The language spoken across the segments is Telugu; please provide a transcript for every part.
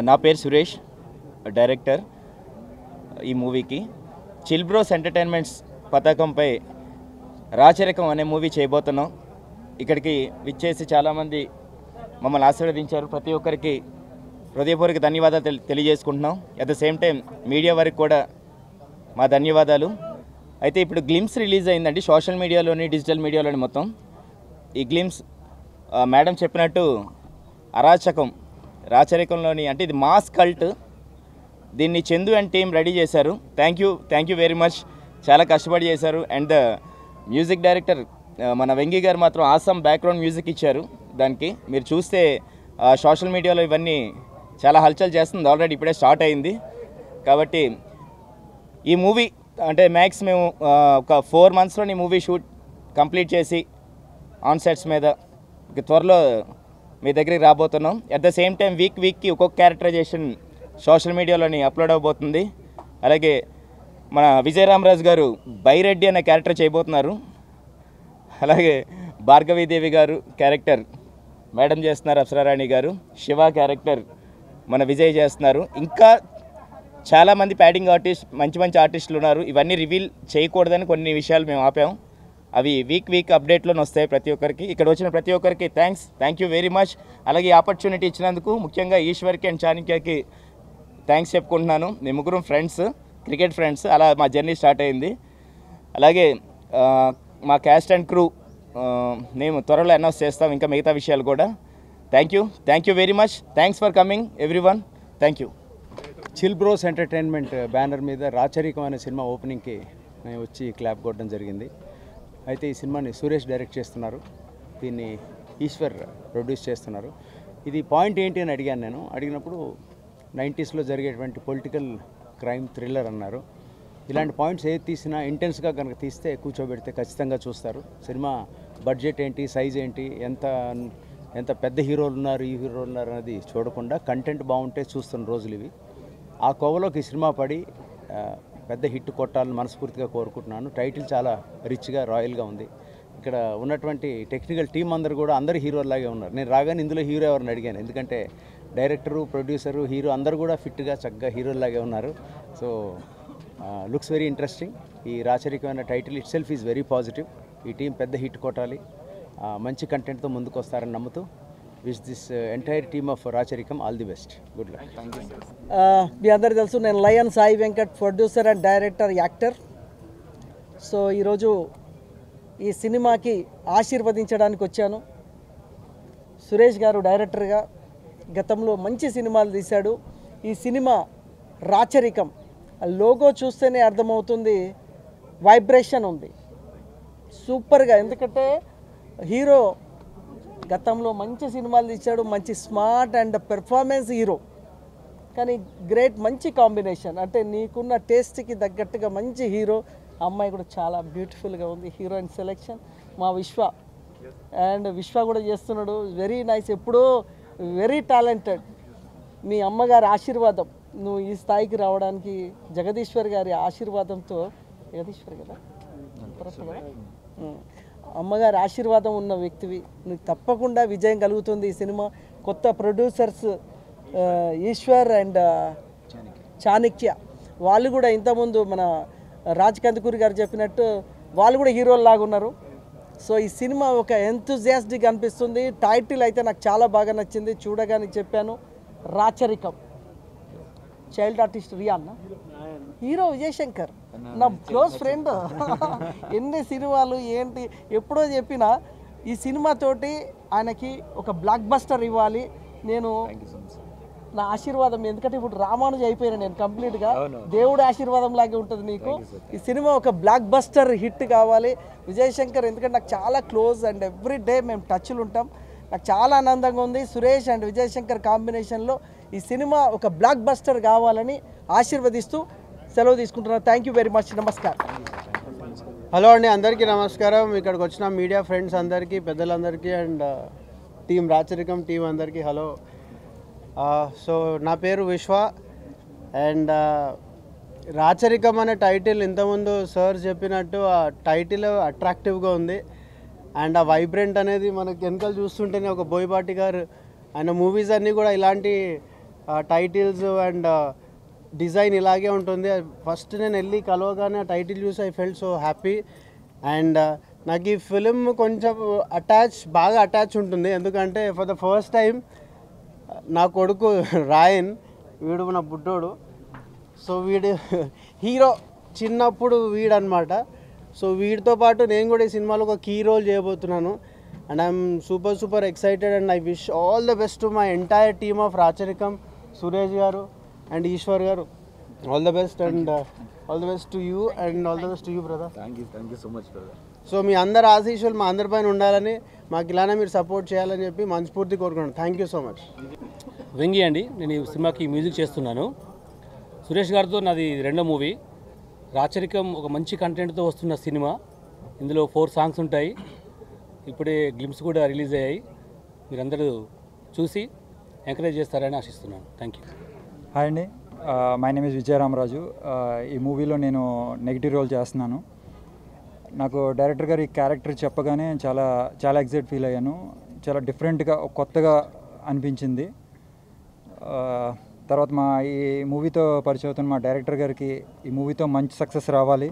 నా పేరు సురేష్, డైరెక్టర్ ఈ మూవీకి. చిల్ బ్రోస్ ఎంటర్టైన్మెంట్స్ పతాకంపై రాచరికం అనే మూవీ చేయబోతున్నాం. ఇక్కడికి విచ్చేసి చాలామంది మమ్మల్ని ఆశీర్వదించారు. ప్రతి ఒక్కరికి హృదయపూర్వక ధన్యవాదాలు తెలియజేసుకుంటున్నాం. At the same time media వారికి కూడా మా ధన్యవాదాలు. అయితే ఇప్పుడు గ్లిమ్స్ రిలీజ్ అయిందండి, సోషల్ మీడియాలోని డిజిటల్ మీడియాలోని మొత్తం. ఈ గ్లిమ్స్ మేడం చెప్పినట్టు రాచరికంలోని అంటే ఇది మాస్ కల్ట్. దీన్ని చందు అండ్ టీం రెడీ చేశారు. Thank you very much. చాలా కష్టపడి చేశారు. అండ్ ద మ్యూజిక్ డైరెక్టర్ మన వెంగి గారు మాత్రం ఆసమ్ బ్యాక్గ్రౌండ్ మ్యూజిక్ ఇచ్చారు. దానికి మీరు చూస్తే సోషల్ మీడియాలో ఇవన్నీ చాలా హల్చల్ చేస్తుంది. ఆల్రెడీ ఇప్పుడే స్టార్ట్ అయింది. కాబట్టి ఈ మూవీ అంటే మ్యాక్స్ మేము ఒక 4 monthsలో ఈ మూవీ షూట్ కంప్లీట్ చేసి ఆన్ సెట్స్ మీద త్వరలో మీ దగ్గరికి రాబోతున్నాం. అట్ ద సేమ్ టైం వీక్కి ఒక్కొక్క క్యారెక్టరైజేషన్ సోషల్ మీడియాలోని అప్లోడ్ అవబోతుంది. అలాగే మన విజయరామరాజు గారు బైరెడ్డి అనే క్యారెక్టర్ చేయబోతున్నారు. అలాగే భార్గవీదేవి గారు క్యారెక్టర్ మేడం చేస్తున్నారు, అప్సరారాణి గారు. శివ క్యారెక్టర్ మన విజయ్ చేస్తున్నారు. ఇంకా చాలామంది ప్యాడింగ్ ఆర్టిస్ట్, మంచి ఆర్టిస్టులు ఉన్నారు. ఇవన్నీ రివీల్ చేయకూడదని కొన్ని విషయాలు మేము ఆపాం. అవి వీక్ అప్డేట్లోనే వస్తాయి ప్రతి ఒక్కరికి. ఇక్కడ వచ్చిన ప్రతి ఒక్కరికి థ్యాంక్ యూ వెరీ మచ్. అలాగే ఈ ఆపర్చునిటీ ఇచ్చినందుకు ముఖ్యంగా ఈశ్వర్కి అండ్ చాణక్యకి థ్యాంక్స్ చెప్పుకుంటున్నాను. మేము ముగ్గురం ఫ్రెండ్స్, క్రికెట్ ఫ్రెండ్స్. అలా మా జర్నీ స్టార్ట్ అయింది. అలాగే మా క్యాస్ట్ అండ్ క్రూ మేము త్వరలో అనౌన్స్ చేస్తాం ఇంకా మిగతా విషయాలు కూడా. Thank you very much. Thanks for coming everyone. Thank you. Chill bros entertainment banner మీద రాచరికం అనే సినిమా ఓపెనింగ్కి మేము వచ్చి క్లాప్ కొట్టడం జరిగింది. అయితే ఈ సినిమాని సురేష్ డైరెక్ట్ చేస్తున్నారు, దీన్ని ఈశ్వర్ ప్రొడ్యూస్ చేస్తున్నారు. ఇది పాయింట్ ఏంటి అని అడిగాను నేను. అడిగినప్పుడు 90sలో జరిగేటువంటి పొలిటికల్ క్రైమ్ థ్రిల్లర్ అన్నారు. ఇలాంటి పాయింట్స్ ఏది తీసినా ఇంటెన్స్గా కనుక తీస్తే కూర్చోబెడితే ఖచ్చితంగా చూస్తారు. సినిమా బడ్జెట్ ఏంటి, సైజ్ ఏంటి, ఎంత పెద్ద హీరోలు ఉన్నారు, ఈ హీరోలు ఉన్నారు అనేది చూడకుండా కంటెంట్ బాగుంటే చూస్తున్న రోజులు ఇవి. ఆ కోవలోకి ఈ సినిమా పడి పెద్ద హిట్ కొట్టాలని మనస్ఫూర్తిగా కోరుకుంటున్నాను. టైటిల్ చాలా రిచ్గా, రాయల్గా ఉంది. ఇక్కడ ఉన్నటువంటి టెక్నికల్ టీం అందరూ హీరోలాగే ఉన్నారు. నేను రాగానే ఇందులో హీరో ఎవరిని అడిగాను, ఎందుకంటే డైరెక్టరు, ప్రొడ్యూసరు, హీరో అందరూ కూడా ఫిట్గా చక్కగా హీరోలాగే ఉన్నారు. So looks very interesting. ఈ రాచరికమైన title itself is very positive. ఈ టీం పెద్ద హిట్ కొట్టాలి, మంచి కంటెంట్తో ముందుకు వస్తారని నమ్ముతూ wish this entire team of Racharikam all the best. Good luck. మీ అందరికీ తెలుసు, నేను lion Sai Venkat, producer and director, actor. So ఈరోజు ఈ సినిమాకి ఆశీర్వదించడానికి వచ్చాను. సురేష్ గారు డైరెక్టర్గా గతంలో మంచి సినిమాలు తీశాడు. ఈ సినిమా రాచరికం లోగో చూస్తేనే అర్థమవుతుంది, వైబ్రేషన్ ఉంది సూపర్గా. ఎందుకంటే హీరో గతంలో మంచి సినిమాలు తీశాడు, మంచి స్మార్ట్ అండ్ పెర్ఫార్మెన్స్ హీరో. కానీ గ్రేట్, మంచి కాంబినేషన్. అంటే నీకున్న టేస్ట్కి తగ్గట్టుగా మంచి హీరో. అమ్మాయి కూడా చాలా బ్యూటిఫుల్గా ఉంది. హీరోయిన్ సెలెక్షన్ మా విశ్వ కూడా చేస్తున్నాడు. Very nice. ఎప్పుడో వెరీ టాలెంటెడ్. మీ అమ్మగారి ఆశీర్వాదం, నువ్వు ఈ స్థాయికి రావడానికి జగదీశ్వర్ గారి ఆశీర్వాదంతో, జగదీశ్వర్ కదా అమ్మగారి ఆశీర్వాదం ఉన్న వ్యక్తివి. నీకు తప్పకుండా విజయం కలుగుతుంది. ఈ సినిమా కొత్త ప్రొడ్యూసర్స్ ఈశ్వర్ అండ్ చాణక్య, వాళ్ళు కూడా ఇంతకుముందు మన రాజ్ కందుకూరి గారు చెప్పినట్టు వాళ్ళు కూడా హీరోల్లాగా ఉన్నారు. సో ఈ సినిమా ఒక ఎంతూజియాస్టిక్ అనిపిస్తుంది. టైటిల్ అయితే నాకు చాలా బాగా నచ్చింది. చూడగానే చెప్పాను, Racharikam. Child artist Riyan, hero Vijay Shankar, నా క్లోజ్ ఫ్రెండ్. ఎన్ని సినిమాలు ఏంటి ఎప్పుడో చెప్పిన ఈ సినిమాతోటి ఆయనకి ఒక బ్లాక్ బస్టర్ ఇవ్వాలి. నేను నా ఆశీర్వాదం, ఎందుకంటే ఇప్పుడు రామానుజ అయిపోయినా నేను కంప్లీట్గా, దేవుడి ఆశీర్వాదం లాగే ఉంటుంది నీకు. ఈ సినిమా ఒక బ్లాక్ బస్టర్ హిట్ కావాలి. విజయ్ శంకర్ ఎందుకంటే నాకు చాలా క్లోజ్ అండ్ ఎవ్రీ డే మేము టచ్లు ఉంటాం. నాకు చాలా ఆనందంగా ఉంది. సురేష్ అండ్ విజయ్ శంకర్ కాంబినేషన్లో ఈ సినిమా ఒక బ్లాక్ బస్టర్ కావాలని ఆశీర్వదిస్తూ సెలవు తీసుకుంటున్నాను. Thank you very much. నమస్కారం. హలో అండి, అందరికీ నమస్కారం. ఇక్కడికి వచ్చిన మీడియా ఫ్రెండ్స్ అందరికీ, పెద్దలందరికీ అండ్ టీం రాచరికం టీం అందరికీ హలో. సో నా పేరు విశ్వ అండ్ రాచరికం అనే టైటిల్ ఇంతకుముందు సార్ చెప్పినట్టు ఆ టైటిల్ అట్రాక్టివ్గా ఉంది. అండ్ ఆ వైబ్రెంట్ అనేది మనకు వెనకాల చూస్తుంటేనే ఒక బోయపాటి గారు ఆయన మూవీస్ అన్నీ కూడా ఇలాంటి టైటిల్స్ అండ్ డిజైన్ ఇలాగే ఉంటుంది. ఫస్ట్ నేను వెళ్ళి కలవగానే ఆ టైటిల్ చూసి I felt so happy. And నాకు ఈ ఫిలిం కొంచెం బాగా అటాచ్ ఉంటుంది. ఎందుకంటే ఫర్ ద ఫస్ట్ టైం నా కొడుకు రాయన్, వీడు నా బుడ్డోడు. సో వీడు హీరో చిన్నప్పుడు వీడనమాట. సో వీడితో పాటు నేను కూడా ఈ సినిమాలో ఒక కీ రోల్ చేయబోతున్నాను. And I'm super excited and I wish all the best to my entire team of Racharikam, Suresh garu and Eshwar garu. All the best and all the best to you and all the best to you brother. Thank you so much brother. So మీ అందరి ఆశీస్సులు మా అందరిపైన ఉండాలని, మాకు ఇలానే మీరు సపోర్ట్ చేయాలని చెప్పి మనస్ఫూర్తి కోరుకున్నాను. Thank you so much. Vengi అండి, నేను ఈ సినిమాకి మ్యూజిక్ చేస్తున్నాను. సురేష్ గారితో నాది రెండో మూవీ. రాచరికం ఒక మంచి కంటెంట్తో వస్తున్న సినిమా. ఇందులో 4 సాంగ్స్ ఉంటాయి. ఇప్పుడే గ్లిమ్స్ కూడా రిలీజ్ అయ్యాయి. మీరందరూ చూసి ఎంకరేజ్ చేస్తారని ఆశిస్తున్నాను. Thank you. హాయ్ అండి, మై నేమ్ ఇస్ విజయరామరాజు. ఈ మూవీలో నేను నెగిటివ్ రోల్ చేస్తున్నాను. నాకు డైరెక్టర్ గారు ఈ క్యారెక్టర్ చెప్పగానే చాలా ఎక్సైట్ ఫీల్ అయ్యాను. చాలా డిఫరెంట్గా కొత్తగా అనిపించింది. తర్వాత ఈ మూవీతో పరిచయం అవుతున్న మా డైరెక్టర్ గారికి ఈ మూవీతో మంచి సక్సెస్ రావాలి.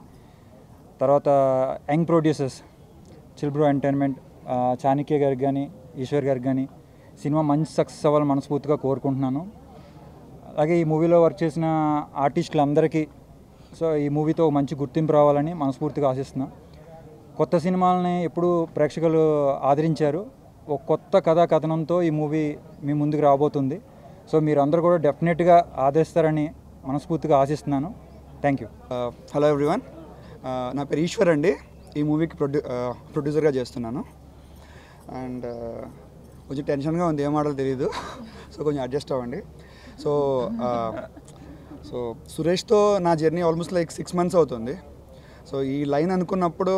తర్వాత young producers chill bro entertainment, Chanakya గారికి కానీ ఈశ్వర్ గారికి కానీ సినిమా మంచి సక్సెస్ అవ్వాలని మనస్ఫూర్తిగా కోరుకుంటున్నాను. అలాగే ఈ మూవీలో వర్క్ చేసిన ఆర్టిస్టులందరికీ ఈ మూవీతో మంచి గుర్తింపు రావాలని మనస్ఫూర్తిగా ఆశిస్తున్నాను. కొత్త సినిమాలని ఎప్పుడు ప్రేక్షకులు ఆదరించారు. ఒక కొత్త కథనంతో ఈ మూవీ మీ ముందుకు రాబోతుంది. మీరు అందరూ కూడా డెఫినెట్గా ఆదరిస్తారని మనస్ఫూర్తిగా ఆశిస్తున్నాను. Thank you. హలో ఎవ్రీవన్, నా పేరు ఈశ్వర్ అండి. ఈ మూవీకి ప్రొడ్యూసర్గా చేస్తున్నాను. అండ్ కొంచెం టెన్షన్గా ఉంది, ఏం ఆడాలో తెలియదు. కొంచెం అడ్జస్ట్ అవ్వండి. సురేష్తో నా జర్నీ ఆల్మోస్ట్ లైక్ 6 months అవుతుంది. ఈ లైన్ అనుకున్నప్పుడు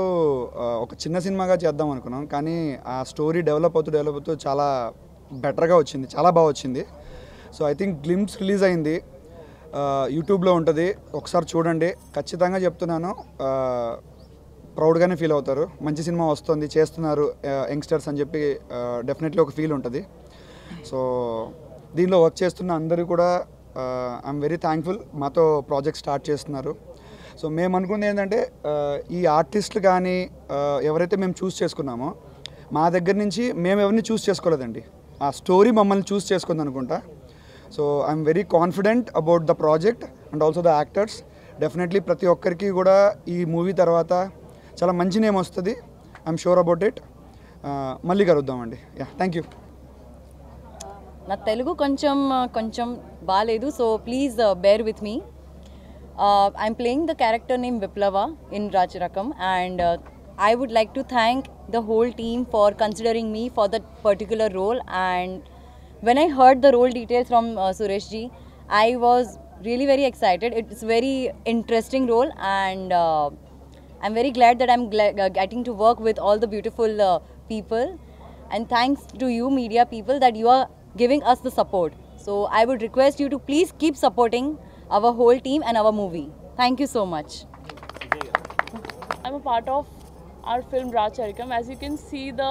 ఒక చిన్న సినిమాగా చేద్దాం అనుకున్నాం, కానీ ఆ స్టోరీ డెవలప్ అవుతూ చాలా బెటర్గా వచ్చింది, చాలా బాగా వచ్చింది. ఐ థింక్ గ్లిమ్స్ రిలీజ్ అయింది, యూట్యూబ్లో ఉంటుంది, ఒకసారి చూడండి. ఖచ్చితంగా చెప్తున్నాను, ప్రౌడ్గానే ఫీల్ అవుతారు. మంచి సినిమా వస్తుంది, చేస్తున్నారు యంగ్స్టర్స్ అని చెప్పి డెఫినెట్లీ ఒక ఫీల్ ఉంటుంది. దీనిలో వర్క్ చేస్తున్న అందరూ కూడా ఐఎమ్ వెరీ థ్యాంక్ఫుల్, మాతో ప్రాజెక్ట్ స్టార్ట్ చేస్తున్నారు. మేము అనుకున్నది ఏంటంటే, ఈ ఆర్టిస్టులు కానీ ఎవరైతే మేము చూస్ చేసుకున్నామో, మా దగ్గర నుంచి మేము ఎవరిని చూస్ చేసుకోలేదండి, ఆ స్టోరీ మమ్మల్ని చూస్ చేసుకుంది అనుకుంటా. I'm very confident about the project and also the actors. Definitely ప్రతి ఒక్కరికి కూడా ఈ మూవీ తర్వాత చాలా మంచి నేమ్ వస్తుంది. I'm sure about it. మళ్ళీ కలుద్దామండి. Thank you. నా తెలుగు కొంచెం బాగాలేదు, so please bear with me. I'm playing the character named Viplava in Racharakam, and I would like to thank the whole team for considering me for that particular role. And when I heard the role details from Suresh ji, I was really very excited. It's a very interesting role, and I'm very glad that I'm getting to work with all the beautiful people. And thanks to you media people that you are giving us the support. So I would request you to please keep supporting our whole team and our movie. Thank you so much. I'm a part of our film Racharikam. As you can see, the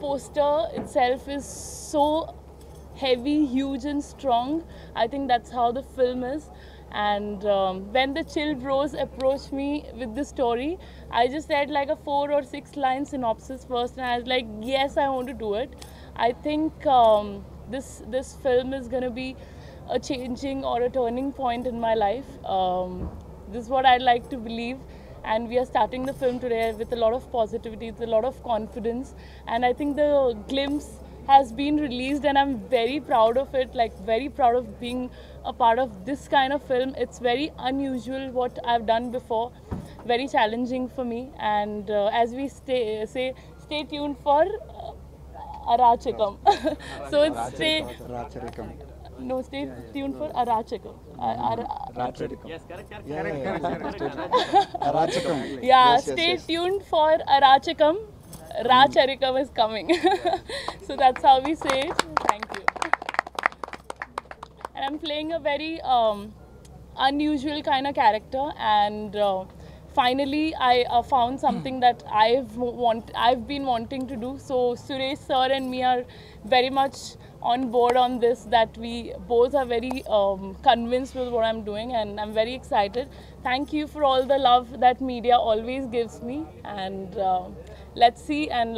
poster itself is so heavy, huge and strong. I think that's how the film is. And when the Chill Bros approached me with this story, I just said like a 4 or 6 line synopsis first, and I was like, yes, I want to do it. I think this film is going to be a changing or a turning point in my life. This is what I'd like to believe, and we are starting the film today with a lot of positivity, with a lot of confidence, and I think the glimpse has been released and I'm very proud of it, like very proud of being a part of this kind of film. It's very unusual what I've done before, very challenging for me, and as we stay tuned for Arachikam. So it's stay tuned for Arachikam. Yes, correct. Yeah, stay tuned for Arachikam. Racharikam is coming. So that's how we say it. Thank you. And I'm playing a very unusual kind of character, and finally I found something that I've been wanting to do. So Suresh sir and me are very much on board on this, that we both are very convinced with what I'm doing, and I'm very excited. Thank you for all the love that media always gives me, and let's see, and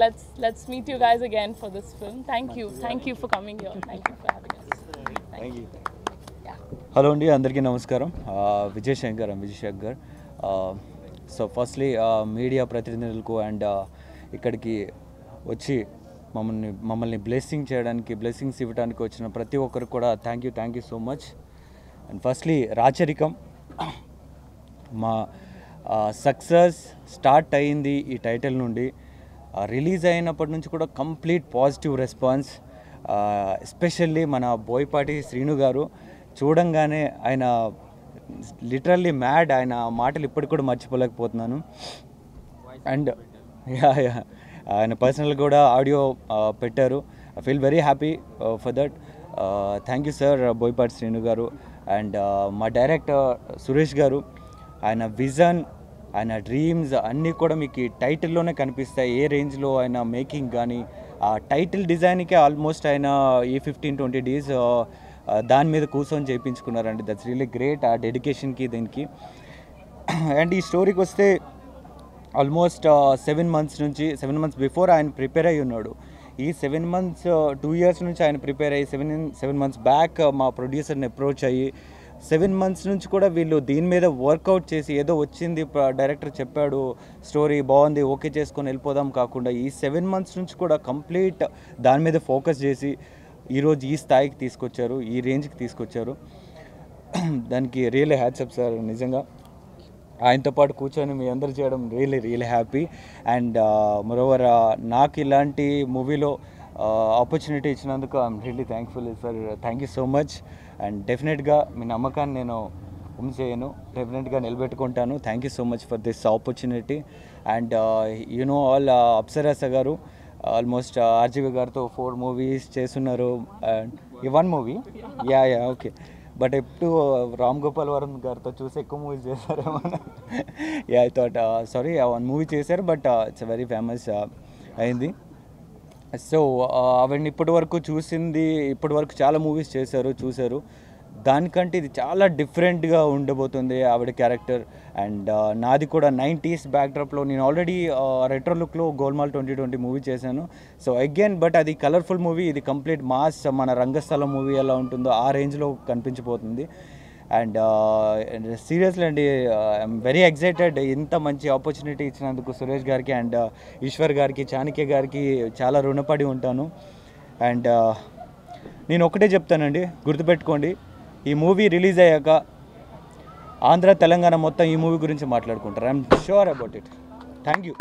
let's meet you guys again for this film. Thank you for coming here. Thank you for having us. Thank you. Hello అండి, అందరికీ నమస్కారం. Vijay Shankar. So firstly media ప్రతినిధులకు అండ్ ఇక్కడికి వచ్చి మమ్మల్ని బ్లెస్సింగ్స్ ఇవ్వడానికి వచ్చిన ప్రతి ఒక్కరికి కూడా thank you so much. And firstly Racharikam మా సక్సెస్ స్టార్ట్ అయింది ఈ టైటిల్ నుండి. రిలీజ్ అయినప్పటి నుంచి కూడా కంప్లీట్ పాజిటివ్ రెస్పాన్స్. ఎస్పెషల్లీ మన బోయపాటి శ్రీను గారు చూడంగానే ఆయన లిటరల్లీ మ్యాడ్. ఆయన మాటలు ఇప్పటికి కూడా మర్చిపోలేకపోతున్నాను. అండ్ ఆయన పర్సనల్గా కూడా ఆడియో పెట్టారు. I feel very happy for that. Thank you sir Boyapati Srinu గారు. అండ్ మా డైరెక్టర్ సురేష్ గారు, ఆయన విజన్, ఆయన డ్రీమ్స్ అన్నీ కూడా మీకు ఈ టైటిల్లోనే కనిపిస్తాయి. ఏ రేంజ్లో ఆయన మేకింగ్ కానీ ఆ టైటిల్ డిజైన్కే ఆల్మోస్ట్ ఆయన ఈ 15-20 days దాని మీద కూర్చొని చేయించుకున్నారండి. దట్స్ రియల్లీ గ్రేట్ ఆ డెడికేషన్కి దీనికి. అండ్ ఈ స్టోరీకి వస్తే ఆల్మోస్ట్ 7 months బిఫోర్ ఆయన ప్రిపేర్ అయ్యి ఉన్నాడు. ఈ 7 months 2 years నుంచి ఆయన ప్రిపేర్ అయ్యి 7 months బ్యాక్ మా ప్రొడ్యూసర్ని అప్రోచ్ అయ్యి 7 months నుంచి కూడా వీళ్ళు దీని మీద వర్కౌట్ చేసి, ఏదో వచ్చింది డైరెక్టర్ చెప్పాడు స్టోరీ బాగుంది ఓకే చేసుకొని వెళ్ళిపోదాం కాకుండా ఈ 7 months నుంచి కూడా కంప్లీట్ దాని మీద ఫోకస్ చేసి ఈరోజు ఈ స్థాయికి తీసుకొచ్చారు, ఈ రేంజ్కి తీసుకొచ్చారు. దానికి రియల్లీ హ్యాట్సప్ సార్. నిజంగా ఆయనతో పాటు కూర్చొని మీ అందరు చేయడం రియల్లీ హ్యాపీ. అండ్ మరోవర్ నాకు ఇలాంటి మూవీలో ఆపర్చునిటీ ఇచ్చినందుకు I'm really thankful sir. Thank you so much. And డెఫినెట్గా మీ నమ్మకాన్ని నేను చేయను, డెఫినెట్గా నిలబెట్టుకుంటాను. Thank you so much for this opportunity. And you know all Apsarasa garu almost RGV గారితో 4 movies చేస్తున్నారు. అండ్ ఈ 1 movie యా ఓకే. బట్ ఎప్పుడు రామ్ గోపాల్ వర్మ గారితో చూసి ఎక్కువ మూవీస్ చేశారేమో. Yeah I thought sorry 1 movie చేశారు, బట్ ఇట్స్ వెరీ ఫేమస్ అయింది. సో ఆవిడని ఇప్పటి వరకు చాలా మూవీస్ చూశారు. దానికంటే ఇది చాలా డిఫరెంట్గా ఉండబోతుంది ఆవిడ క్యారెక్టర్. అండ్ నాది కూడా 90s బ్యాక్డ్రాప్లో నేను ఆల్రెడీ రెట్రో లుక్లో గోల్మాల్ 2020 మూవీ చేశాను. సో అగైన్ బట్ అది కలర్ఫుల్ మూవీ, ఇది కంప్లీట్ మాస్, మన రంగస్థలం మూవీ ఎలా ఉంటుందో ఆ రేంజ్లో కనిపించిపోతుంది. అండ్ సీరియస్లీ అండి ఐఎమ్ వెరీ ఎక్సైటెడ్. ఇంత మంచి ఆపర్చునిటీ ఇచ్చినందుకు సురేష్ గారికి అండ్ ఈశ్వర్ గారికి, చాణక్య గారికి చాలా రుణపడి ఉంటాను. అండ్ నేను ఒకటే చెప్తానండి, గుర్తుపెట్టుకోండి, ఈ మూవీ రిలీజ్ అయ్యాక ఆంధ్ర తెలంగాణ మొత్తం ఈ మూవీ గురించి మాట్లాడుకుంటారు. I'm sure about it. Thank you.